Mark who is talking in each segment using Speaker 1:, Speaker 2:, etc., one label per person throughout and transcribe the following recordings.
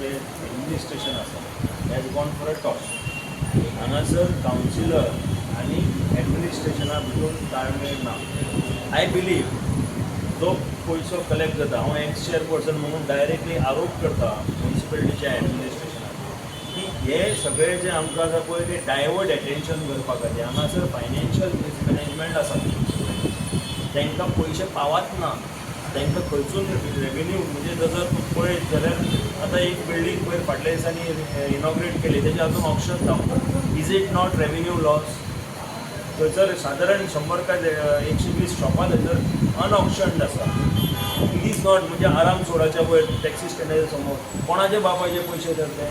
Speaker 1: जे एडमिनिस्ट्रेशन आसा has gone for a toss. हांगासर कावन्सिलर आनी एडमिनिस्ट्रेशना भितर ताळमेळ ना. आय बिलीव जो पयसो कलेक्ट जाता, हांव एक्स चेअरपर्सन म्हणून डायरेक्टली आरोप करता म्युनिसिपॅलिटीच्या एडमिनिस्ट्रेशनाक की हे सगळे जे आमकां आसा पळय ते डायवर्ट एटेन्शन करपा खातीर हांगासर फायनान्शियल मिसमॅनेजमेंट आसा. तांकां पयशे पावत ना, तांकां खंयचून रेवेन्यू म्हणजे जर तूं पळयत जाल्यार आतां एक बिल्डींग पयर फाटल्या दिसांनी इनॉग्रेट केली, तेजें आजून ऑप्शन जावं. Is it not revenue loss? थंयसर सादारण 100 काय 120 शॉपां थंयसर अनऑप्शन्ड आसा. इट इज नॉट म्हणजे आराम सोडाच्या वयर टॅक्सी स्टँडाच्या समोर कोणाचे बापाचे पयशे तर ते.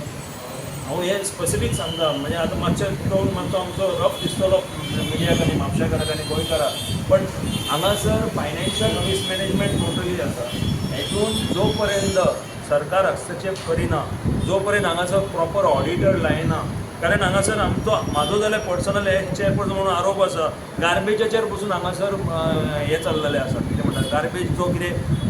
Speaker 1: हांव हे स्पेसिफीक सांगता, म्हणजे आतां मातशें तो मातसो आमचो रफ दिसतलो मिडियाक आनी म्हापशेकाराक आनी गोंयकाराक, पण हांगासर फायनान्शियल मिसमॅनेजमेंट टोटली आसा. हेतून जो पर्यंत सरकार हस्तक्षेप करिना, जो पर्यंत हांगासर प्रॉपर ऑडिटर लायना, कारण हांगासर म्हाजो जाल्यार पर्सनल चेअरपर्सन म्हणून आरोप आसा गार्बेजाचेर पसून हांगासर हे चल्लेलें आसा. कितें म्हणटा गार्बेज जो कितें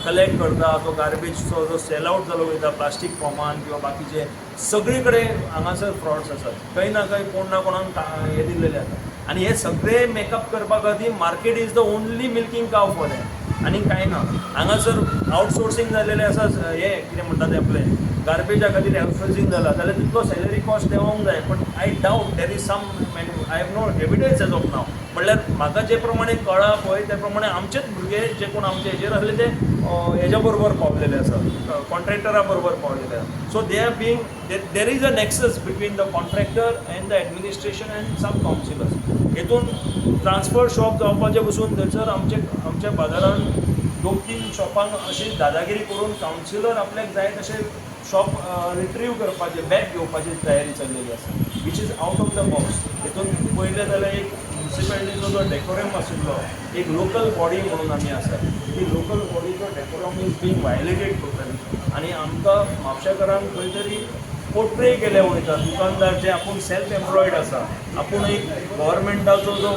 Speaker 1: कलेक्ट करता तो गार्बेजचो जो सेल आवट जालो वयता प्लास्टीक फॉर्मान किंवा बाकीचे सगळे कडेन हांगासर फ्रॉड्स आसात. खंय ना खंय कोण ना कोणाक हे दिल्लेले आसा. आनी हे सगळे मेकअप करपा खातीर market is the only milking काव फॉर हें, आनी कांय ना. हांगासर आउटसोर्सींग जाल्लेलें आसा. हे कितें म्हणटा तें आपलें गार्बेजा खातीर आउटसोर्सींग जाला जाल्यार तितलो सॅलरी कॉस्ट देवंक जाय. पण I doubt there is some I have no evidence as of now. म्हणल्यार म्हाका जे प्रमाणे कळ्ळा पळय ते प्रमाणे आमचेच भुरगे जे कोण आमचे हेजेर आसले ते हेज्या बरोबर पावलेले आसा, कॉन्ट्रॅक्टरा बरोबर पावलेले आसा. So they are being there is a nexus between the contractor and the administration and some councillors. हेतून ट्रान्सफर शॉप जावपाचे पसून थंयसर आमच्या बाजारांत 2-3 शॉपांक अशी दादागिरी करून कावन्सिलर आपल्याक जाय तशें शॉप रिट्रीव करपाचे बॅक घेवपाची तयारी चल्लेली आसा, which is out of the box. हेतून पयलें जाल्यार एक म्युनिसिपॅलिटीचो जो डेकोरम आशिल्लो, एक लोकल बॉडी म्हणून आमी आसा, ती लोकल बॉडीचो decorum is being violated totally. आनी आमकां म्हापशेकारांक खंय तरी पोर्ट्रे केले वयता दुकानदार जे आपूण सेल्फ एम्प्लॉयड आसा, आपूण एक गव्हर्मेंटाचो जो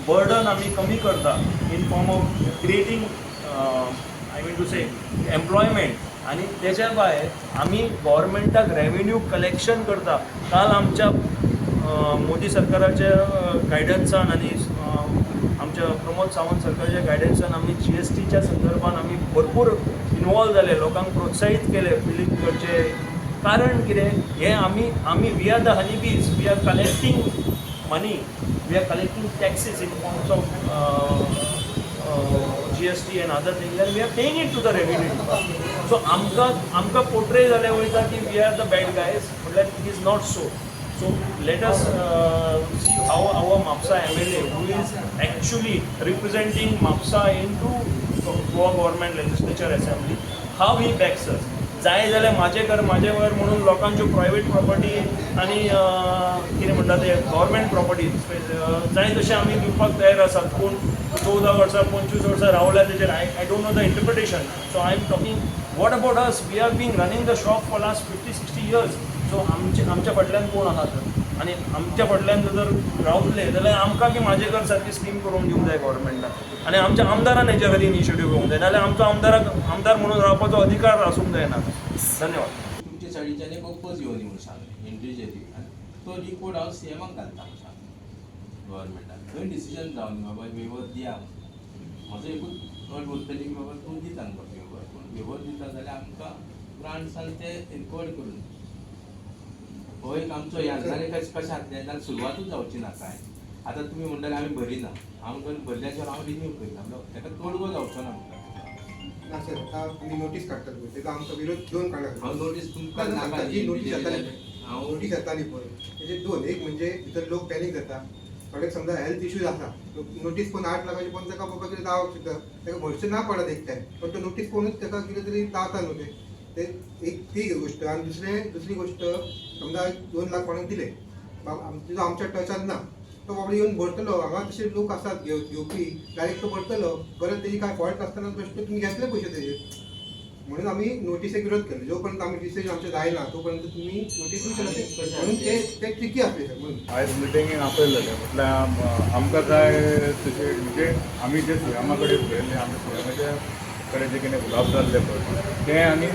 Speaker 1: बर्डन आमी कमी करता in form of creating I mean to say employment. आनी तेच्या भायर आमी गव्हर्मेंटाक रेवेन्यू कलेक्शन करता. काल आमच्या मोदी सरकाराच्या गायडन्सान आनी आमच्या प्रमोद सावंत सरकाराच्या गायडन्सान आमी GSTच्या संदर्भात आमी भरपूर इनवॉल्व जाले, लोकांक प्रोत्साहीत केले फिलींग करचे. कारण कितें हें आमी we are the honeybees, we are collecting money, we are collecting taxes in forms of GST and other things, and we are paying it to the revenue department. So आमकां पोर्ट्रे जाले वयता की we are the bad guys, म्हटल्यार it is not so. So let us see how our MAPSA MLA, who is actually representing MAPSA into Goa Government Legislature Assembly, how he backs us. जाय जाल्यार म्हाजे घर म्हाजे वर म्हणून लोकांच्यो private property आनी कितें म्हणटा ते गव्हर्मेंट प्रॉपर्टी जाय तशें आमी दिवपाक तयार आसात. पूण 14 वर्सां 25 वर्सां रावल्या तेजेर I don't know the interpretation. So I am talking what about us? We are being running the shop for last 50-60 years. So आमच्या फाटल्यान कोण आहात? आनी आमच्या फाटल्यान जर रावले जाल्यार आमकां की म्हाजे घर सारकी स्कीम करून दिवंक जाय गव्हर्मेंटान, आनी आमच्या आमदारान हेच्या खातीर इनिशिएटीव घेवंक जाय. नाल्यार आमचो आमदार म्हणून रावपाचो अधिकार आसूंक जायना. धन्यवाद.
Speaker 2: तुमचे साडीच्यान एक ओपोज येवन म्हणून सांगलें इंडिविज्युअली, तो रिपोर्ट हांव CMाक घालता सांगलें गव्हर्मेंटान. थंय डिसिजन जावन बाबा वेवर दिया. म्हजो एकूच अट उरतली की बाबा तूं दिता आमकां वेवर. पूण वेवर दिता जाल्यार आमकां ग्रांट्सान ते इनक्वायरी करून हो एक आमचो ह्याजान कशें जातलें जाल्यार सुरवातूच जावची ना कांय. आतां तुमी म्हणटाले आमी भरिना, आमकां भरल्याच्या हांव रिन्यू करता, ताका तोडगो जावचो ना आमकां.
Speaker 3: ना सर, आता आमी नोटीस काडटात पळय तेका आमकां विरोध 2 कारणां.
Speaker 2: हांव नोटीस तुमकां नाका
Speaker 3: जी नोटीस येताली
Speaker 2: हांव
Speaker 3: नोटीस येताली पळय तेजे 2. एक म्हणजे भितर लोक पॅनीक जाता, थोडे समजा हेल्थ इश्यूज आसा, नोटीस कोण 8 लाखाची पण ताका बाबा कितें दावक सुद्दां ताका भरचें ना पडत एक टायम, पण तो नोटीस कोणूच ताका कितें तरी दावता न्हू ते एक ती गोश्ट. आनी दुसरी गोश्ट समजा 2 लाख कोणाक दिले, तिजो आमच्या टचान ना, तो बाबा येवन भरतलो. हांगा तशे लोक आसात घेवपी, डायरेक्ट तो भरतलो. परत तेजी कांय फॉल्ट आसतना बेश्ट तुमी घेतले पयशे तेजे. म्हणून आमी नोटीसेक विरोध केलो. जो पर्यंत आमी डिसिजन आमचें जायना तो पर्यंत तुमी नोटीस दिवचे. म्हणून ते ट्रिकी आसले सर. म्हणून
Speaker 4: आयज मिटिंगेक आपयलेले म्हटल्यार आमकां जाय तशें म्हणजे आमी जे सीएमा कडेन उलयल्ले, आमी सीएमाचे कडेन जे कितें उलोवप जाल्लें पळय तें आनी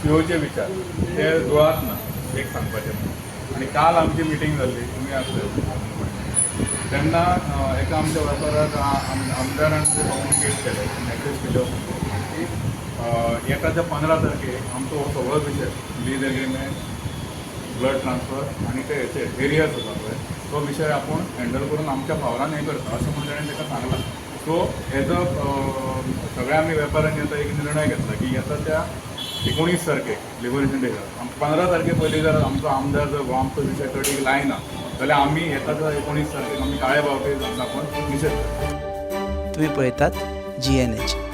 Speaker 4: सीओचे विचार ते जुळात ना एक सांगपाचें म्हणून. आनी काल आमची मिटींग जाल्ली, तुमी आसले तेन्ना एका आमच्या वेपाराक आमदारान कम्युनिकेट केलें, मॅसेज केलो की येताच्या 15 तारखेक आमचो हो सगळो विशय लीज एग्रीमेंट, ब्लड ट्रान्सफर आनी ते हेचे एरियाज आसा पळय तो विशय आपूण हँडल करून आमच्या फावरान हें करता अशें म्हणून ताणें ताका सांगलां. सो हेजो सगळ्या आमी वेपाऱ्यांनी आतां एक निर्णय घेतला की येता त्या 19 तारखेक लिबरेशन डे 15 तारखे पयलीं जर आमचो आमदार जर हो आमचो विशय चडीक लायना जाल्यार आमी येता त्या 19 तारखेक आमी काळे बावटे दाखोवन निशेध करता.
Speaker 5: तुम्ही पळयतात GNH.